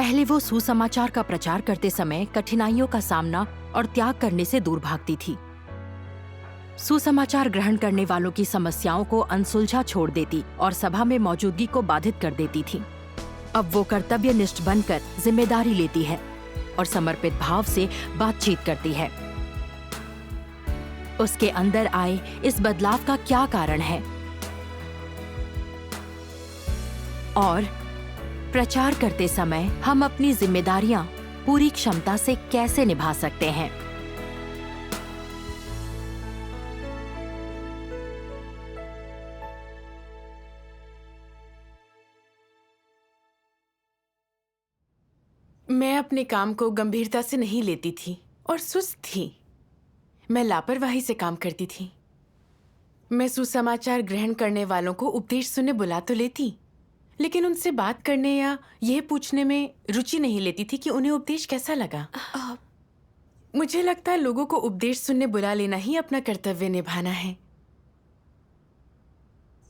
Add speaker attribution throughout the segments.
Speaker 1: पहले वो सुसमाचार का प्रचार करते समय कठिनाइयों का सामना और त्याग करने से दूर भागती थी। सुसमाचार ग्रहण करने वालों की समस्याओं को अनसुलझा छोड़ देती और सभा में मौजूदगी को बाधित कर देती थी। अब वो कर्तव्यनिष्ठ बनकर जिम्मेदारी लेती है और समर्पित भाव से बातचीत करती है। उसके अंदर आए इस बदलाव का क्या कारण है और प्रचार करते समय हम अपनी जिम्मेदारियां पूरी क्षमता से कैसे निभा सकते हैं।
Speaker 2: मैं अपने काम को गंभीरता से नहीं लेती थी और सुस्त थी। मैं लापरवाही से काम करती थी। मैं सुसमाचार ग्रहण करने वालों को उपदेश सुनने बुला तो लेती, लेकिन उनसे बात करने या यह पूछने में रुचि नहीं लेती थी कि उन्हें उपदेश कैसा लगा। मुझे लगता है लोगों को उपदेश सुनने बुला लेना ही अपना कर्तव्य निभाना है।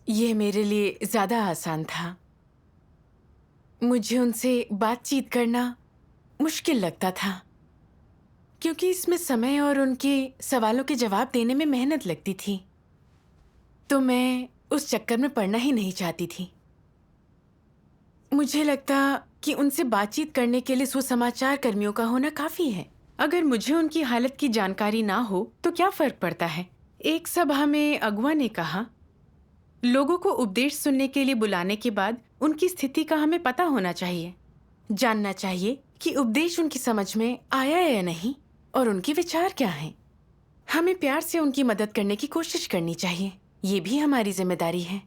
Speaker 2: यह मेरे लिए ज्यादा आसान था। मुझे उनसे बातचीत करना मुश्किल लगता था क्योंकि इसमें समय और उनके सवालों के जवाब देने में मेहनत लगती थी, तो मैं उस चक्कर में पड़ना ही नहीं चाहती थी। मुझे लगता कि उनसे बातचीत करने के लिए सुसमाचार कर्मियों का होना काफी है। अगर मुझे उनकी हालत की जानकारी ना हो तो क्या फर्क पड़ता है। एक सभा में अगुआ ने कहा, लोगों को उपदेश सुनने के लिए बुलाने के बाद उनकी स्थिति का हमें पता होना चाहिए, जानना चाहिए कि उपदेश उनकी समझ में आया है या नहीं और उनके विचार क्या हैं। हमें प्यार से उनकी मदद करने की कोशिश करनी चाहिए। ये भी हमारी जिम्मेदारी है।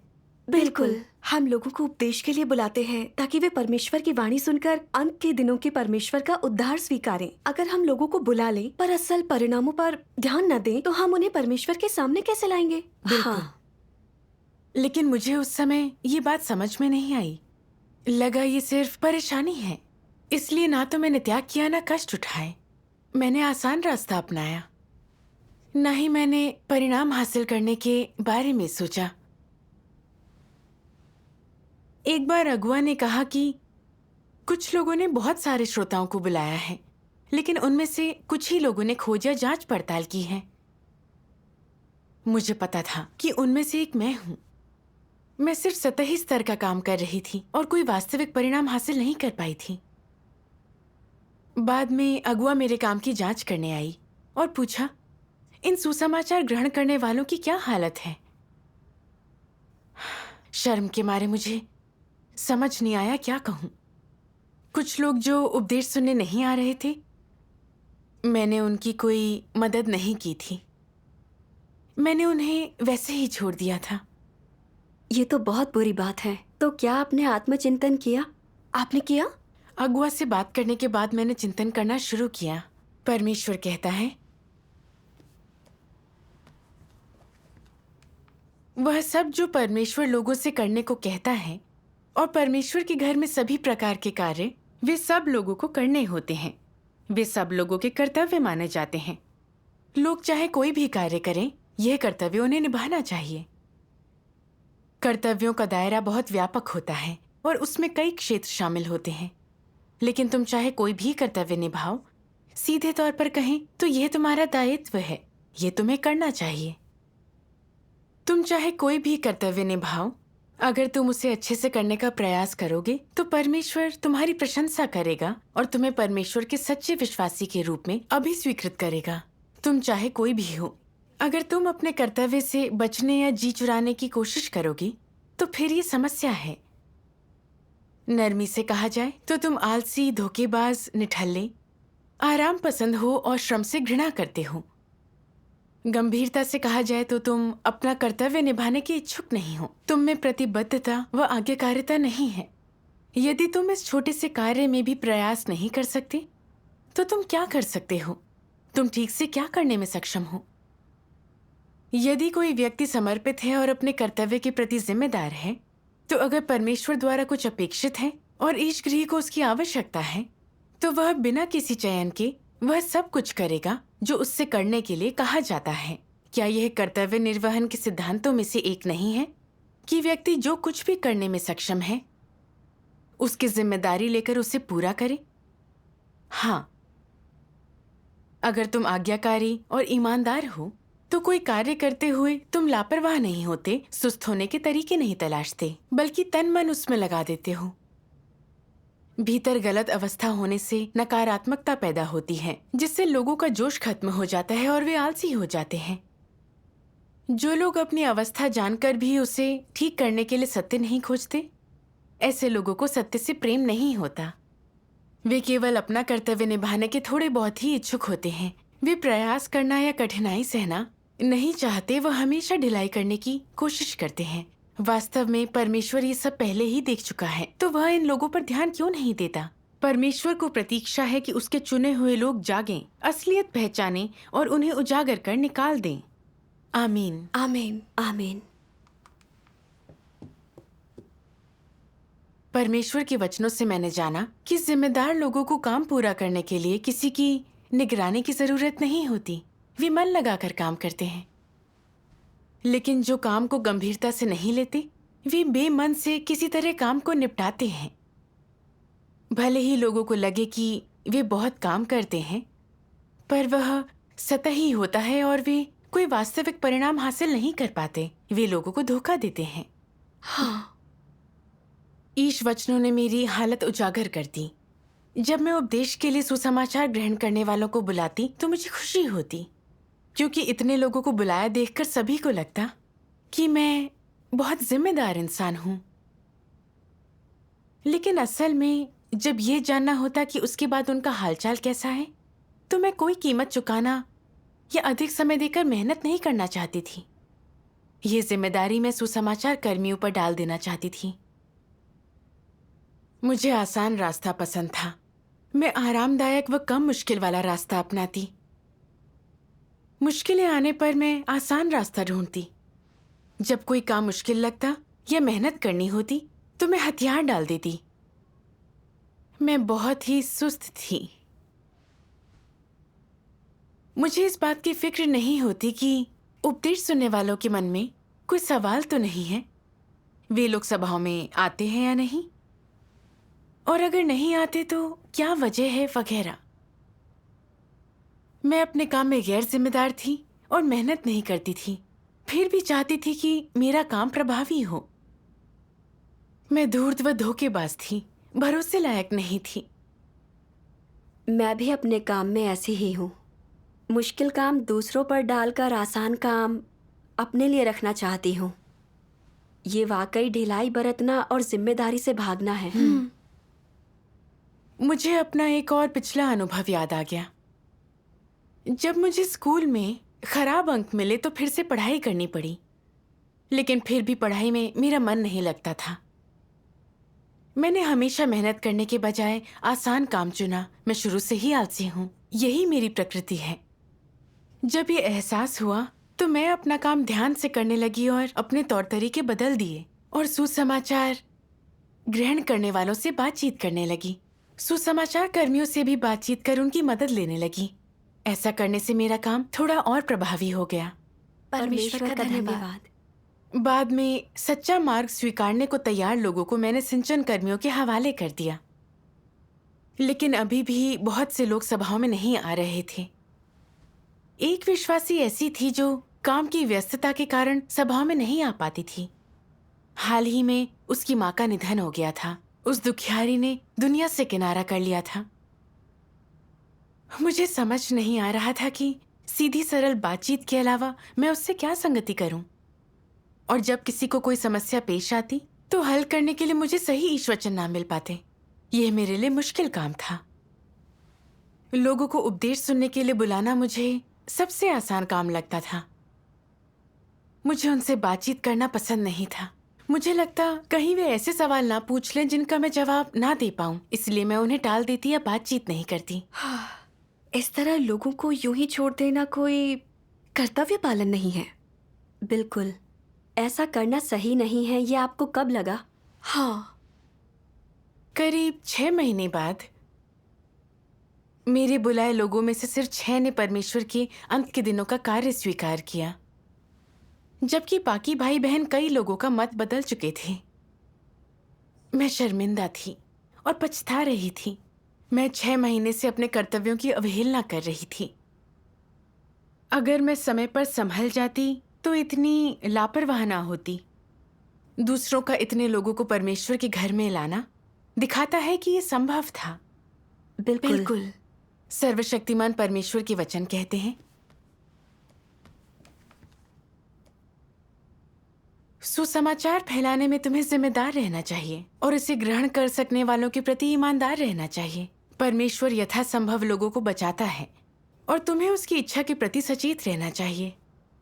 Speaker 3: बिल्कुल, हम लोगों को उपदेश के लिए बुलाते हैं ताकि वे परमेश्वर की वाणी सुनकर अंत के दिनों के परमेश्वर का उद्धार स्वीकारें। अगर हम लोगों को बुला लें पर असल परिणामों पर ध्यान न दें तो हम उन्हें परमेश्वर के सामने कैसे लाएंगे।
Speaker 2: बिल्कुल। लेकिन मुझे उस समय ये बात समझ में नहीं आई। लगा ये सिर्फ परेशानी है, इसलिए ना तो मैंने त्याग किया ना कष्ट उठाए। मैंने आसान रास्ता अपनाया, ना ही मैंने परिणाम हासिल करने के बारे में सोचा। एक बार अगुआ ने कहा कि कुछ लोगों ने बहुत सारे श्रोताओं को बुलाया है, लेकिन उनमें से कुछ ही लोगों ने खोज या जांच पड़ताल की है। मुझे पता था कि उनमें से एक मैं हूं। मैं सिर्फ सतही स्तर का काम कर रही थी और कोई वास्तविक परिणाम हासिल नहीं कर पाई थी। बाद में अगुआ मेरे काम की जांच करने आई और पूछा, इन सुसमाचार ग्रहण करने वालों की क्या हालत है। शर्म के मारे मुझे समझ नहीं आया क्या कहूं। कुछ लोग जो उपदेश सुनने नहीं आ रहे थे, मैंने उनकी कोई मदद नहीं की थी। मैंने उन्हें वैसे ही छोड़ दिया था।
Speaker 3: ये तो बहुत बुरी बात है। तो क्या आपने आत्मचिंतन किया? आपने किया?
Speaker 2: अगुआ से बात करने के बाद मैंने चिंतन करना शुरू किया। परमेश्वर कहता है, वह सब जो परमेश्वर लोगों से करने को कहता है और परमेश्वर के घर में सभी प्रकार के कार्य वे सब लोगों को करने होते हैं। वे सब लोगों के कर्तव्य माने जाते हैं। लोग चाहे कोई भी कार्य करें, यह कर्तव्य उन्हें निभाना चाहिए। कर्तव्यों का दायरा बहुत व्यापक होता है और उसमें कई क्षेत्र शामिल होते हैं, लेकिन तुम चाहे कोई भी कर्तव्य निभाओ, सीधे तौर पर कहें तो यह तुम्हारा दायित्व है, यह तुम्हें करना चाहिए। तुम चाहे कोई भी कर्तव्य निभाओ, अगर तुम उसे अच्छे से करने का प्रयास करोगे तो परमेश्वर तुम्हारी प्रशंसा करेगा और तुम्हें परमेश्वर के सच्चे विश्वासी के रूप में अभिस्वीकृत करेगा। तुम चाहे कोई भी हो, अगर तुम अपने कर्तव्य से बचने या जी चुराने की कोशिश करोगी तो फिर ये समस्या है। नरमी से कहा जाए तो तुम आलसी, धोखेबाज, निठल्ले, आराम पसंद हो और श्रम से घृणा करते हो। गंभीरता से कहा जाए तो तुम अपना कर्तव्य निभाने के इच्छुक नहीं हो। तुम में प्रतिबद्धता व आज्ञाकारिता नहीं है। यदि तुम इस छोटे से कार्य में भी प्रयास नहीं कर सकते तो तुम क्या कर सकते हो? तुम ठीक से क्या करने में सक्षम हो? यदि कोई व्यक्ति समर्पित है और अपने कर्तव्य के प्रति जिम्मेदार है, तो अगर परमेश्वर द्वारा कुछ अपेक्षित है और ईश गृह को उसकी आवश्यकता है, तो वह बिना किसी चयन के वह सब कुछ करेगा जो उससे करने के लिए कहा जाता है। क्या यह कर्तव्य निर्वहन के सिद्धांतों में से एक नहीं है कि व्यक्ति जो कुछ भी करने में सक्षम है उसकी जिम्मेदारी लेकर उसे पूरा करें। हाँ, अगर तुम आज्ञाकारी और ईमानदार हो तो कोई कार्य करते हुए तुम लापरवाह नहीं होते, सुस्त होने के तरीके नहीं तलाशते, बल्कि तन मन उसमें लगा देते हो। भीतर गलत अवस्था होने से नकारात्मकता पैदा होती है, जिससे लोगों का जोश खत्म हो जाता है और वे आलसी हो जाते हैं। जो लोग अपनी अवस्था जानकर भी उसे ठीक करने के लिए सत्य नहीं खोजते, ऐसे लोगों को सत्य से प्रेम नहीं होता। वे केवल अपना कर्तव्य निभाने के थोड़े बहुत ही इच्छुक होते हैं। वे प्रयास करना या कठिनाई सहना नहीं चाहते, वह हमेशा ढिलाई करने की कोशिश करते हैं। वास्तव में परमेश्वर ये सब पहले ही देख चुका है, तो वह इन लोगों पर ध्यान क्यों नहीं देता? परमेश्वर को प्रतीक्षा है कि उसके चुने हुए लोग जागें, असलियत पहचानें और उन्हें उजागर कर निकाल दें। आमीन।
Speaker 3: आमीन। आमीन।
Speaker 2: परमेश्वर के वचनों से मैंने जाना कि जिम्मेदार लोगों को काम पूरा करने के लिए किसी की निगरानी की जरूरत नहीं होती। वे मन लगाकर काम करते हैं। लेकिन जो काम को गंभीरता से नहीं लेते, वे बेमन से किसी तरह काम को निपटाते हैं। भले ही लोगों को लगे कि वे बहुत काम करते हैं, पर वह सतही होता है और वे कोई वास्तविक परिणाम हासिल नहीं कर पाते। वे लोगों को धोखा देते हैं।
Speaker 3: हाँ,
Speaker 2: ईश वचनों ने मेरी हालत उजागर कर दी। जब मैं उपदेश के लिए सुसमाचार ग्रहण करने वालों को बुलाती तो मुझे खुशी होती, क्योंकि इतने लोगों को बुलाया देखकर सभी को लगता कि मैं बहुत जिम्मेदार इंसान हूँ। लेकिन असल में जब ये जानना होता कि उसके बाद उनका हालचाल कैसा है, तो मैं कोई कीमत चुकाना या अधिक समय देकर मेहनत नहीं करना चाहती थी। ये जिम्मेदारी मैं सुसमाचार कर्मियों पर डाल देना चाहती थी। मुझे आसान रास्ता पसंद था। मैं आरामदायक व कम मुश्किल वाला रास्ता अपनाती। मुश्किलें आने पर मैं आसान रास्ता ढूंढती। जब कोई काम मुश्किल लगता या मेहनत करनी होती तो मैं हथियार डाल देती। मैं बहुत ही सुस्त थी। मुझे इस बात की फिक्र नहीं होती कि उपदेश सुनने वालों के मन में कोई सवाल तो नहीं है, वे लोग सभाओं में आते हैं या नहीं, और अगर नहीं आते तो क्या वजह है, वगैरह। मैं अपने काम में गैर जिम्मेदार थी और मेहनत नहीं करती थी, फिर भी चाहती थी कि मेरा काम प्रभावी हो। मैं धूर्त व धोखेबाज थी, भरोसे लायक नहीं थी।
Speaker 3: मैं भी अपने काम में ऐसी ही हूँ। मुश्किल काम दूसरों पर डालकर आसान काम अपने लिए रखना चाहती हूँ। ये वाकई ढिलाई बरतना और जिम्मेदारी से भागना है।
Speaker 2: मुझे अपना एक और पिछला अनुभव याद आ गया। जब मुझे स्कूल में खराब अंक मिले तो फिर से पढ़ाई करनी पड़ी, लेकिन फिर भी पढ़ाई में मेरा मन नहीं लगता था। मैंने हमेशा मेहनत करने के बजाय आसान काम चुना। मैं शुरू से ही आलसी हूँ, यही मेरी प्रकृति है। जब ये एहसास हुआ तो मैं अपना काम ध्यान से करने लगी और अपने तौर तरीके बदल दिए और सुसमाचार ग्रहण करने वालों से बातचीत करने लगी। सुसमाचार कर्मियों से भी बातचीत कर उनकी मदद लेने लगी। ऐसा करने से मेरा काम थोड़ा और प्रभावी हो गया।
Speaker 3: परमेश्वर का धन्यवाद।
Speaker 2: बाद में सच्चा मार्ग स्वीकारने को तैयार लोगों को मैंने सिंचन कर्मियों के हवाले कर दिया, लेकिन अभी भी बहुत से लोग सभाओं में नहीं आ रहे थे। एक विश्वासी ऐसी थी जो काम की व्यस्तता के कारण सभाओं में नहीं आ पाती थी। हाल ही में उसकी माँ का निधन हो गया था। उस दुखियारी ने दुनिया से किनारा कर लिया था। मुझे समझ नहीं आ रहा था कि सीधी सरल बातचीत के अलावा मैं उससे क्या संगति करूं। और जब किसी को कोई समस्या पेश आती तो हल करने के लिए मुझे सही ईशवचन ना मिल पाते। यह मेरे लिए मुश्किल काम था। लोगों को उपदेश सुनने के लिए बुलाना मुझे सबसे आसान काम लगता था। मुझे उनसे बातचीत करना पसंद नहीं था। मुझे लगता कहीं वे ऐसे सवाल ना पूछ लें जिनका मैं जवाब ना दे पाऊं, इसलिए मैं उन्हें टाल देती या बातचीत नहीं करती।
Speaker 3: इस तरह लोगों को यूं ही छोड़ देना कोई कर्तव्य पालन नहीं है। बिल्कुल, ऐसा करना सही नहीं है। ये आपको कब लगा? हाँ,
Speaker 2: करीब 6 महीने बाद मेरे बुलाए लोगों में से सिर्फ 6 ने परमेश्वर के अंत के दिनों का कार्य स्वीकार किया, जबकि बाकी भाई बहन कई लोगों का मत बदल चुके थे। मैं शर्मिंदा थी। और पछता रही थी। मैं 6 महीने से अपने कर्तव्यों की अवहेलना कर रही थी। अगर मैं समय पर संभल जाती तो इतनी लापरवाह ना होती। दूसरों का इतने लोगों को परमेश्वर के घर में लाना दिखाता है कि ये संभव था।
Speaker 3: बिल्कुल।
Speaker 2: सर्वशक्तिमान परमेश्वर के वचन कहते हैं, सुसमाचार फैलाने में तुम्हें जिम्मेदार रहना चाहिए और इसे ग्रहण कर सकने वालों के प्रति ईमानदार रहना चाहिए। परमेश्वर यथासंभव लोगों को बचाता है और तुम्हें उसकी इच्छा के प्रति सचेत रहना चाहिए।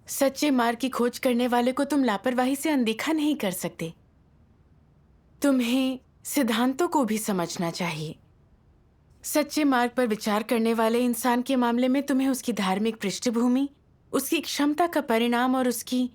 Speaker 2: सच्चे मार्ग की खोज करने वाले को तुम लापरवाही से अनदेखा नहीं कर सकते। तुम्हें सिद्धांतों को भी समझना चाहिए। सच्चे मार्ग पर विचार करने वाले इंसान के मामले में तुम्हें उसकी धार्मिक पृष्ठभूमि, उसकी क्षमता का परिणाम और उसकी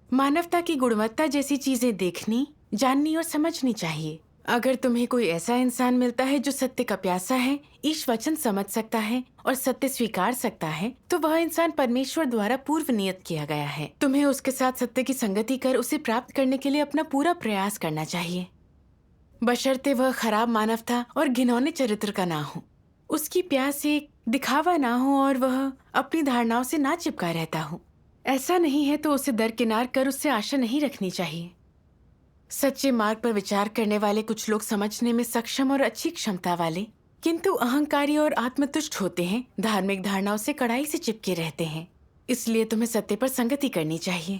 Speaker 2: मानवता की गुणवत्ता जैसी चीजें देखनी, जाननी और समझनी चाहिए। अगर तुम्हें कोई ऐसा इंसान मिलता है जो सत्य का प्यासा है, ईश वचन समझ सकता है और सत्य स्वीकार सकता है, तो वह इंसान परमेश्वर द्वारा पूर्व नियत किया गया है। तुम्हें उसके साथ सत्य की संगति कर उसे प्राप्त करने के लिए अपना पूरा प्रयास करना चाहिए, बशर्ते वह खराब मानवता और घिनौने चरित्र का ना हो, उसकी प्यास एक दिखावा ना हो और वह अपनी धारणाओं से ना चिपका रहता हो। ऐसा नहीं है तो उसे दरकिनार कर उससे आशा नहीं रखनी चाहिए। सच्चे मार्ग पर विचार करने वाले कुछ लोग समझने में सक्षम और अच्छी क्षमता वाले, किंतु अहंकारी और आत्मतुष्ट होते हैं, धार्मिक धारणाओं से कड़ाई से चिपके रहते हैं। इसलिए तुम्हें सत्य पर संगति करनी चाहिए।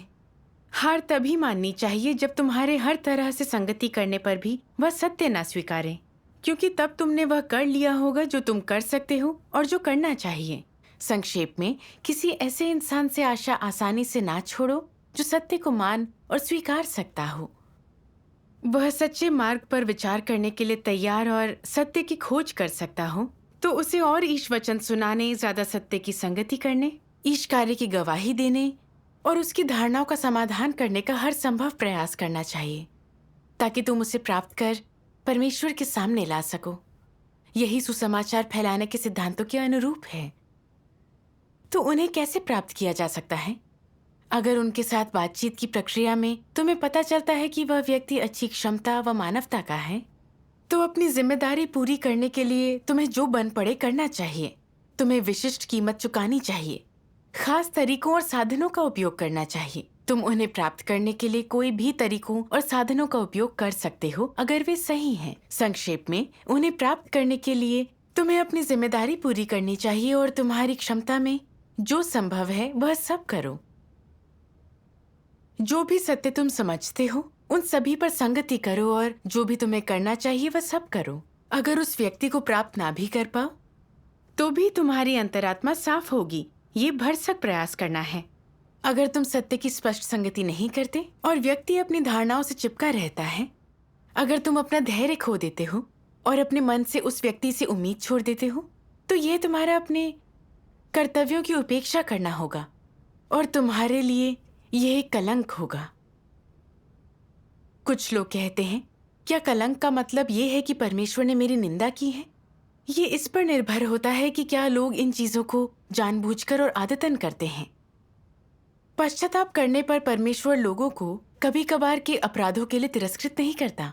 Speaker 2: हार तभी माननी चाहिए जब तुम्हारे हर तरह से संगति करने पर भी वह सत्य ना स्वीकारे, क्योंकि तब तुमने वह कर लिया होगा जो तुम कर सकते हो और जो करना चाहिए। संक्षेप में, किसी ऐसे इंसान से आशा आसानी से ना छोड़ो जो सत्य को मान और स्वीकार सकता हो। वह सच्चे मार्ग पर विचार करने के लिए तैयार और सत्य की खोज कर सकता हो, तो उसे और ईश वचन सुनाने, ज्यादा सत्य की संगति करने, ईश कार्य की गवाही देने और उसकी धारणाओं का समाधान करने का हर संभव प्रयास करना चाहिए, ताकि तुम उसे प्राप्त कर परमेश्वर के सामने ला सको। यही सुसमाचार फैलाने के सिद्धांतों के अनुरूप है। तो उन्हें कैसे प्राप्त किया जा सकता है? अगर उनके साथ बातचीत की प्रक्रिया में तुम्हें पता चलता है कि वह व्यक्ति अच्छी क्षमता व मानवता का है, तो अपनी जिम्मेदारी पूरी करने के लिए तुम्हें जो बन पड़े करना चाहिए। तुम्हें विशिष्ट कीमत चुकानी चाहिए, खास तरीकों और साधनों का उपयोग करना चाहिए। तुम उन्हें प्राप्त करने के लिए कोई भी तरीकों और साधनों का उपयोग कर सकते हो अगर वे सही हैं। संक्षेप में, उन्हें प्राप्त करने के लिए तुम्हें अपनी जिम्मेदारी पूरी करनी चाहिए और तुम्हारी क्षमता में जो संभव है वह सब करो। जो भी सत्य तुम समझते हो उन सभी पर संगति करो और जो भी तुम्हें करना चाहिए वह सब करो। अगर उस व्यक्ति को प्राप्त ना भी कर पाओ तो भी तुम्हारी अंतरात्मा साफ होगी। ये भरसक प्रयास करना है। अगर तुम सत्य की स्पष्ट संगति नहीं करते और व्यक्ति अपनी धारणाओं से चिपका रहता है, अगर तुम अपना धैर्य खो देते हो और अपने मन से उस व्यक्ति से उम्मीद छोड़ देते हो, तो यह तुम्हारा अपने कर्तव्यों की उपेक्षा करना होगा और तुम्हारे लिए यह एक कलंक होगा। कुछ लोग कहते हैं, क्या कलंक का मतलब यह है कि परमेश्वर ने मेरी निंदा की है? ये इस पर निर्भर होता है कि क्या लोग इन चीजों को जानबूझकर और आदतन करते हैं। पश्चाताप करने पर परमेश्वर लोगों को कभी कभार के अपराधों के लिए तिरस्कृत नहीं करता,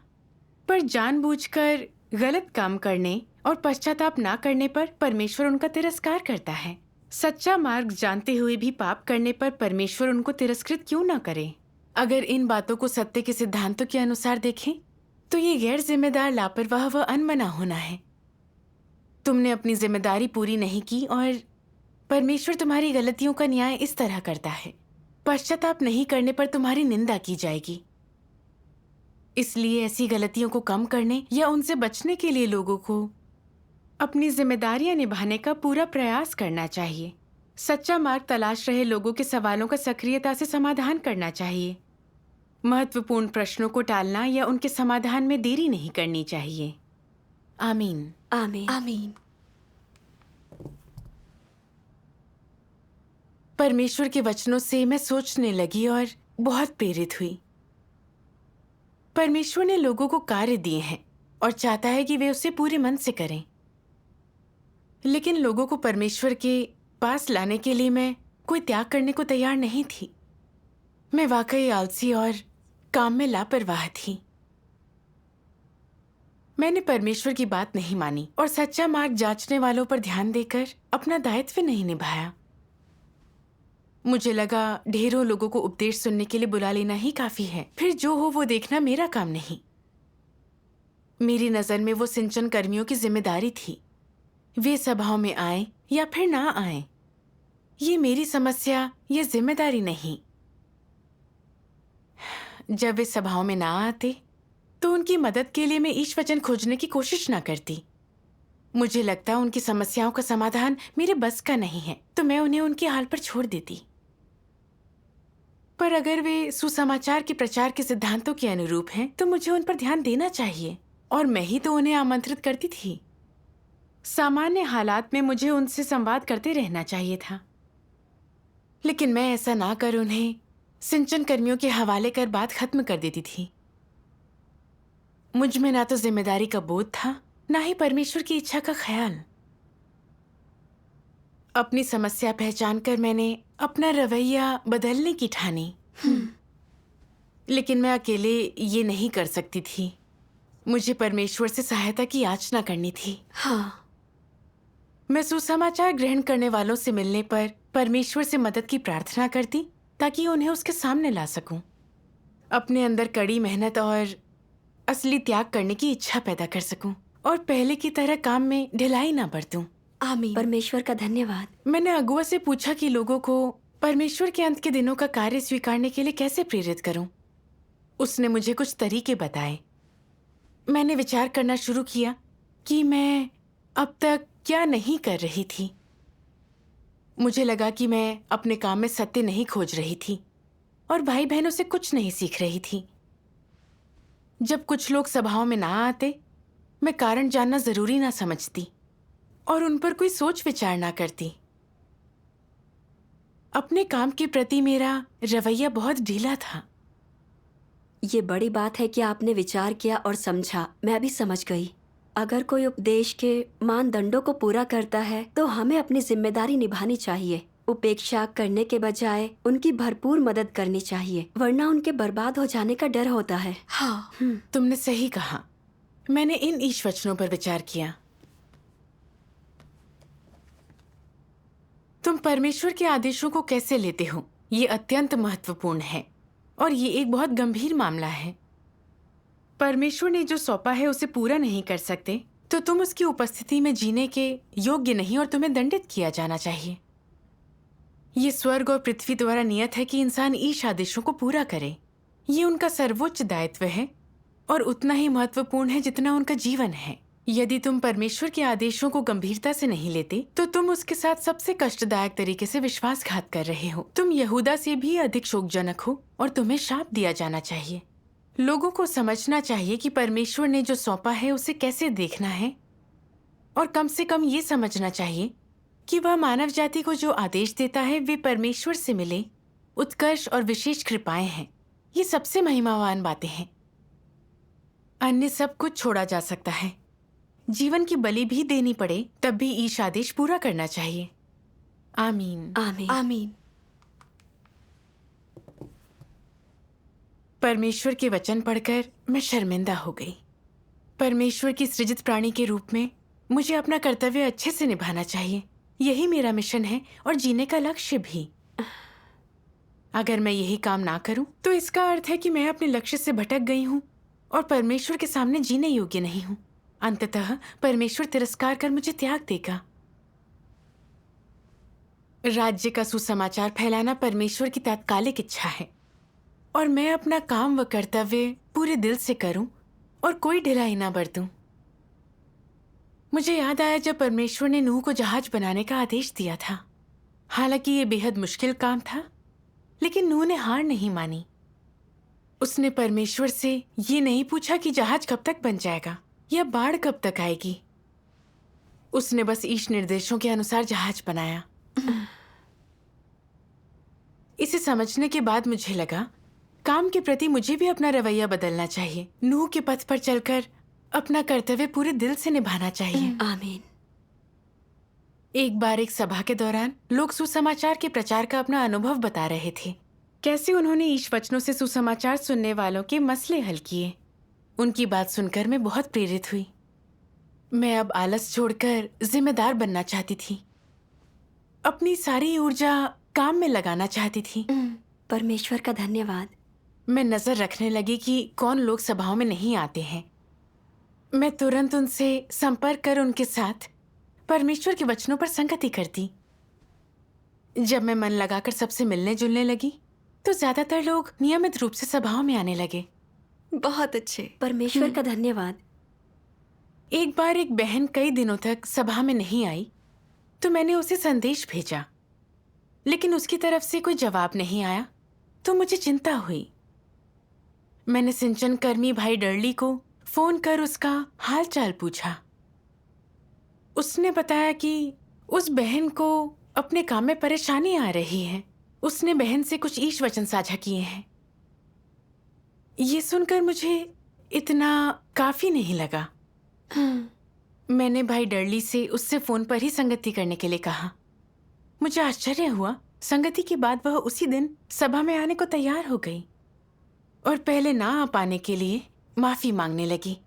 Speaker 2: पर जानबूझकर गलत काम करने और पश्चाताप ना करने पर परमेश्वर उनका तिरस्कार करता है। सच्चा मार्ग जानते हुए भी पाप करने पर परमेश्वर उनको तिरस्कृत क्यों ना करे? अगर इन बातों को सत्य के सिद्धांतों के अनुसार देखें तो ये गैर जिम्मेदार, लापरवाह व अनमना होना है। तुमने अपनी जिम्मेदारी पूरी नहीं की और परमेश्वर तुम्हारी गलतियों का न्याय इस तरह करता है। पश्चाताप नहीं करने पर तुम्हारी निंदा की जाएगी। इसलिए ऐसी गलतियों को कम करने या उनसे बचने के लिए लोगों को अपनी जिम्मेदारियां निभाने का पूरा प्रयास करना चाहिए। सच्चा मार्ग तलाश रहे लोगों के सवालों का सक्रियता से समाधान करना चाहिए। महत्वपूर्ण प्रश्नों को टालना या उनके समाधान में देरी नहीं करनी चाहिए। आमीन।
Speaker 3: आमीन। आमीन।
Speaker 2: परमेश्वर के वचनों से मैं सोचने लगी और बहुत प्रेरित हुई। परमेश्वर ने लोगों को कार्य दिए हैं और चाहता है कि वे उसे पूरे मन से करें, लेकिन लोगों को परमेश्वर के पास लाने के लिए मैं कोई त्याग करने को तैयार नहीं थी। मैं वाकई आलसी और काम में लापरवाह थी। मैंने परमेश्वर की बात नहीं मानी और सच्चा मार्ग जांचने वालों पर ध्यान देकर अपना दायित्व नहीं निभाया। मुझे लगा ढेरों लोगों को उपदेश सुनने के लिए बुला लेना ही काफी है, फिर जो हो वो देखना मेरा काम नहीं। मेरी नजर में वो सिंचन कर्मियों की जिम्मेदारी थी। वे सभाओं में आए या फिर ना आए, ये मेरी समस्या या जिम्मेदारी नहीं। जब वे सभाओं में ना आते तो उनकी मदद के लिए मैं ईश वचन खोजने की कोशिश ना करती। मुझे लगता उनकी समस्याओं का समाधान मेरे बस का नहीं है, तो मैं उन्हें उनके हाल पर छोड़ देती। पर अगर वे सुसमाचार के प्रचार के सिद्धांतों के अनुरूप हैं, तो मुझे उन पर ध्यान देना चाहिए, और मैं ही तो उन्हें आमंत्रित करती थी। सामान्य हालात में मुझे उनसे संवाद करते रहना चाहिए था, लेकिन मैं ऐसा ना कर उन्हें सिंचन कर्मियों के हवाले कर बात खत्म कर देती थी। मुझ में ना तो जिम्मेदारी का बोध था, ना ही परमेश्वर की इच्छा का ख्याल। अपनी समस्या पहचान कर मैंने अपना रवैया बदलने की ठानी, लेकिन मैं अकेले ये नहीं कर सकती थी। मुझे परमेश्वर से सहायता की याचना करनी थी।
Speaker 3: हाँ,
Speaker 2: मैं सुसमाचार ग्रहण करने वालों से मिलने पर परमेश्वर से मदद की प्रार्थना करती, ताकि उन्हें उसके सामने ला सकूं। अपने अंदर कड़ी मेहनत और असली त्याग करने की इच्छा पैदा कर सकूं, और पहले की तरह काम में ढिलाई ना बरतूं।
Speaker 3: आमीन। परमेश्वर का धन्यवाद।
Speaker 2: मैंने अगुआ से पूछा कि लोगों को परमेश्वर के अंत के दिनों का कार्य स्वीकारने के लिए कैसे प्रेरित करूं। उसने मुझे कुछ तरीके बताए। मैंने विचार करना शुरू किया कि मैं अब तक क्या नहीं कर रही थी। मुझे लगा कि मैं अपने काम में सत्य नहीं खोज रही थी और भाई बहनों से कुछ नहीं सीख रही थी। जब कुछ लोग सभाओं में ना आते, मैं कारण जानना जरूरी ना समझती और उन पर कोई सोच विचार ना करती। अपने काम के प्रति मेरा रवैया बहुत ढीला था।
Speaker 3: ये बड़ी बात है कि आपने विचार किया और समझा। मैं भी समझ गई। अगर कोई उपदेश के मानदंडों को पूरा करता है तो हमें अपनी जिम्मेदारी निभानी चाहिए। उपेक्षा करने के बजाय उनकी भरपूर मदद करनी चाहिए, वरना उनके बर्बाद हो जाने का डर होता है।
Speaker 2: हाँ, तुमने सही कहा। मैंने इन ईश वचनों पर विचार किया। तुम परमेश्वर के आदेशों को कैसे लेते हो, ये अत्यंत महत्वपूर्ण है और ये एक बहुत गंभीर मामला है। परमेश्वर ने जो सौंपा है उसे पूरा नहीं कर सकते तो तुम उसकी उपस्थिति में जीने के योग्य नहीं और तुम्हें दंडित किया जाना चाहिए। ये स्वर्ग और पृथ्वी द्वारा नियत है कि इंसान ईश आदेशों को पूरा करे। ये उनका सर्वोच्च दायित्व है और उतना ही महत्वपूर्ण है जितना उनका जीवन है। यदि तुम परमेश्वर के आदेशों को गंभीरता से नहीं लेते तो तुम उसके साथ सबसे कष्टदायक तरीके से विश्वासघात कर रहे हो। तुम यहूदा से भी अधिक शोकजनक हो और तुम्हें शाप दिया जाना चाहिए। लोगों को समझना चाहिए कि परमेश्वर ने जो सौंपा है उसे कैसे देखना है, और कम से कम ये समझना चाहिए कि वह मानव जाति को जो आदेश देता है वे परमेश्वर से मिले उत्कर्ष और विशेष कृपाएं हैं। ये सबसे महिमावान बातें हैं। अन्य सब कुछ छोड़ा जा सकता है, जीवन की बलि भी देनी पड़े, तब भी ईश आदेश पूरा करना चाहिए। आमीन।
Speaker 3: आमीन। आमीन।
Speaker 2: परमेश्वर के वचन पढ़कर मैं शर्मिंदा हो गई। परमेश्वर की सृजित प्राणी के रूप में मुझे अपना कर्तव्य अच्छे से निभाना चाहिए। यही मेरा मिशन है और जीने का लक्ष्य भी। अगर मैं यही काम ना करूं तो इसका अर्थ है कि मैं अपने लक्ष्य से भटक गई हूं और परमेश्वर के सामने जीने योग्य नहीं हूं। अंततः परमेश्वर तिरस्कार कर मुझे त्याग देगा। राज्य का सुसमाचार फैलाना परमेश्वर की तात्कालिक इच्छा है और मैं अपना काम व कर्तव्य पूरे दिल से करूं और कोई ढिलाई ना बरतूं। मुझे याद आया जब परमेश्वर ने नूह को जहाज बनाने का आदेश दिया था। हालांकि ये बेहद मुश्किल काम था, लेकिन नूह ने हार नहीं मानी। उसने परमेश्वर से ये नहीं पूछा कि जहाज कब तक बन जाएगा या बाढ़ कब तक आएगी। उसने बस ईश निर्देशों के अनुसार जहाज बनाया। इसे समझने के बाद मुझे लगा काम के प्रति मुझे भी अपना रवैया बदलना चाहिए। नूह के पथ पर चलकर अपना कर्तव्य पूरे दिल से निभाना चाहिए।
Speaker 3: आमीन।
Speaker 2: एक बार एक सभा के दौरान लोग सुसमाचार के प्रचार का अपना अनुभव बता रहे थे। कैसे उन्होंने ईश वचनों से सुसमाचार सुनने वालों के मसले हल किए। उनकी बात सुनकर मैं बहुत प्रेरित हुई। मैं अब आलस छोड़कर जिम्मेदार बनना चाहती थी, अपनी सारी ऊर्जा काम में लगाना चाहती थी।
Speaker 3: परमेश्वर का धन्यवाद।
Speaker 2: मैं नजर रखने लगी कि कौन लोग सभाओं में नहीं आते हैं। मैं तुरंत उनसे संपर्क कर उनके साथ परमेश्वर के वचनों पर संगति करती। जब मैं मन लगाकर सबसे मिलने जुलने लगी तो ज्यादातर लोग नियमित रूप से सभाओं में आने लगे।
Speaker 3: बहुत अच्छे, परमेश्वर का धन्यवाद।
Speaker 2: एक बार एक बहन कई दिनों तक सभा में नहीं आई तो मैंने उसे संदेश भेजा, लेकिन उसकी तरफ से कोई जवाब नहीं आया तो मुझे चिंता हुई। मैंने सिंचन कर्मी भाई डर्ली को फोन कर उसका हाल चाल पूछा। उसने बताया कि उस बहन को अपने काम में परेशानी आ रही है। उसने बहन से कुछ ईश वचन साझा किए हैं। ये सुनकर मुझे इतना काफी नहीं लगा। मैंने भाई डर्ली से उससे फोन पर ही संगति करने के लिए कहा। मुझे आश्चर्य हुआ, संगति के बाद वह उसी दिन सभा में आने को तैयार हो गई और पहले ना आ पाने के लिए माफी मांगने लगी।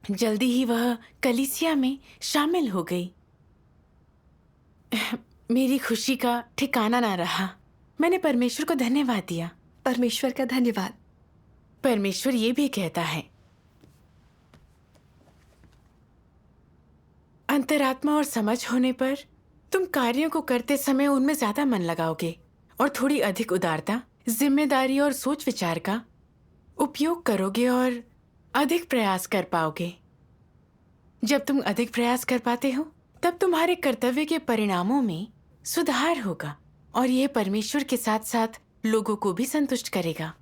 Speaker 2: जल्दी ही वह कलीसिया में शामिल हो गई। मेरी खुशी का ठिकाना ना रहा। मैंने परमेश्वर को धन्यवाद दिया।
Speaker 3: परमेश्वर का धन्यवाद।
Speaker 2: परमेश्वर ये भी कहता है, अंतरात्मा और समझ होने पर तुम कार्यों को करते समय उनमें ज्यादा मन लगाओगे और थोड़ी अधिक उदारता, जिम्मेदारी और सोच विचार का उपयोग करोगे और अधिक प्रयास कर पाओगे। जब तुम अधिक प्रयास कर पाते हो तब तुम्हारे कर्तव्य के परिणामों में सुधार होगा और यह परमेश्वर के साथ साथ लोगों को भी संतुष्ट करेगा।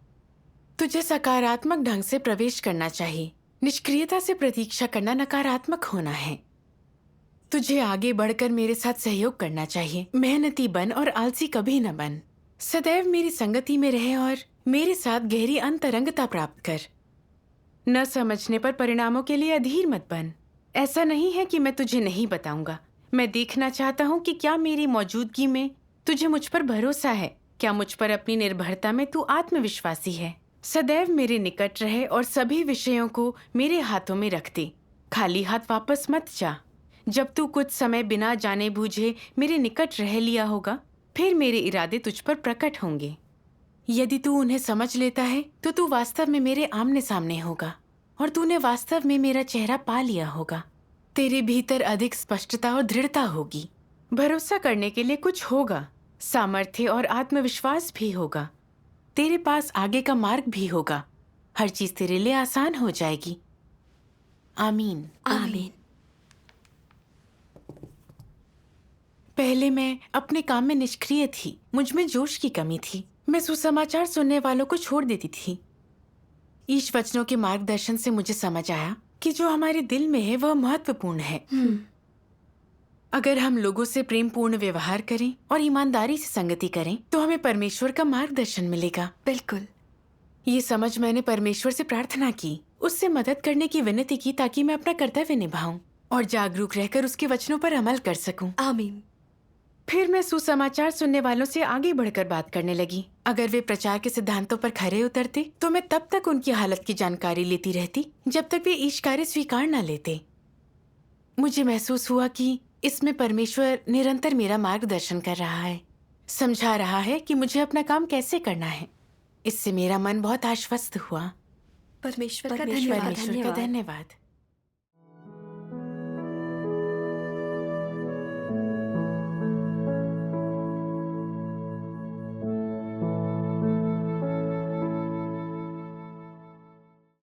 Speaker 2: तुझे सकारात्मक ढंग से प्रवेश करना चाहिए। निष्क्रियता से प्रतीक्षा करना नकारात्मक होना है। तुझे आगे बढ़कर मेरे साथ सहयोग करना चाहिए। मेहनती बन और आलसी कभी न बन। सदैव मेरी संगति में रहे और मेरे साथ गहरी अंतरंगता प्राप्त कर। न समझने पर परिणामों के लिए अधीर मत बन। ऐसा नहीं है कि मैं तुझे नहीं बताऊंगा। मैं देखना चाहता हूँ कि क्या मेरी मौजूदगी में तुझे मुझ पर भरोसा है, क्या मुझ पर अपनी निर्भरता में तू आत्मविश्वासी है। सदैव मेरे निकट रहे और सभी विषयों को मेरे हाथों में रख दे। खाली हाथ वापस मत जा। जब तू कुछ समय बिना जाने बूझे मेरे निकट रह लिया होगा, फिर मेरे इरादे तुझ पर प्रकट होंगे। यदि तू उन्हें समझ लेता है तो तू वास्तव में मेरे आमने सामने होगा और तूने वास्तव में मेरा चेहरा पा लिया होगा। तेरे भीतर अधिक स्पष्टता और दृढ़ता होगी। भरोसा करने के लिए कुछ होगा, सामर्थ्य और आत्मविश्वास भी होगा। तेरे पास आगे का मार्ग भी होगा। हर चीज तेरे लिए आसान हो जाएगी। आमीन।
Speaker 3: आमीन।
Speaker 2: पहले मैं अपने काम में निष्क्रिय थी। मुझ में जोश की कमी थी। मैं सुसमाचार सुनने वालों को छोड़ देती थी। ईश वचनों के मार्गदर्शन से मुझे समझ आया कि जो हमारे दिल में है वह महत्वपूर्ण है। अगर हम लोगों से प्रेमपूर्ण व्यवहार करें और ईमानदारी से संगति करें तो हमें परमेश्वर का मार्गदर्शन मिलेगा।
Speaker 3: बिल्कुल।
Speaker 2: ये समझ मैंने परमेश्वर से प्रार्थना की, उससे मदद करने की विनती की ताकि मैं अपना कर्तव्य निभाऊं और जागरूक रहकर उसके वचनों पर अमल कर सकूं।
Speaker 3: आमीन।
Speaker 2: फिर मैं सुसमाचार सुनने वालों से आगे बढ़कर बात करने लगी। अगर वे प्रचार के सिद्धांतों पर खरे उतरते तो मैं तब तक उनकी हालत की जानकारी लेती रहती जब तक वे ईश कार्य स्वीकार न लेते। मुझे महसूस हुआ कि इसमें परमेश्वर निरंतर मेरा मार्गदर्शन कर रहा है, समझा रहा है कि मुझे अपना काम कैसे करना है। इससे मेरा मन बहुत आश्वस्त हुआ।
Speaker 3: परमेश्वर का
Speaker 2: परमेश्वर का
Speaker 3: धन्यवाद।
Speaker 2: धन्यवाद।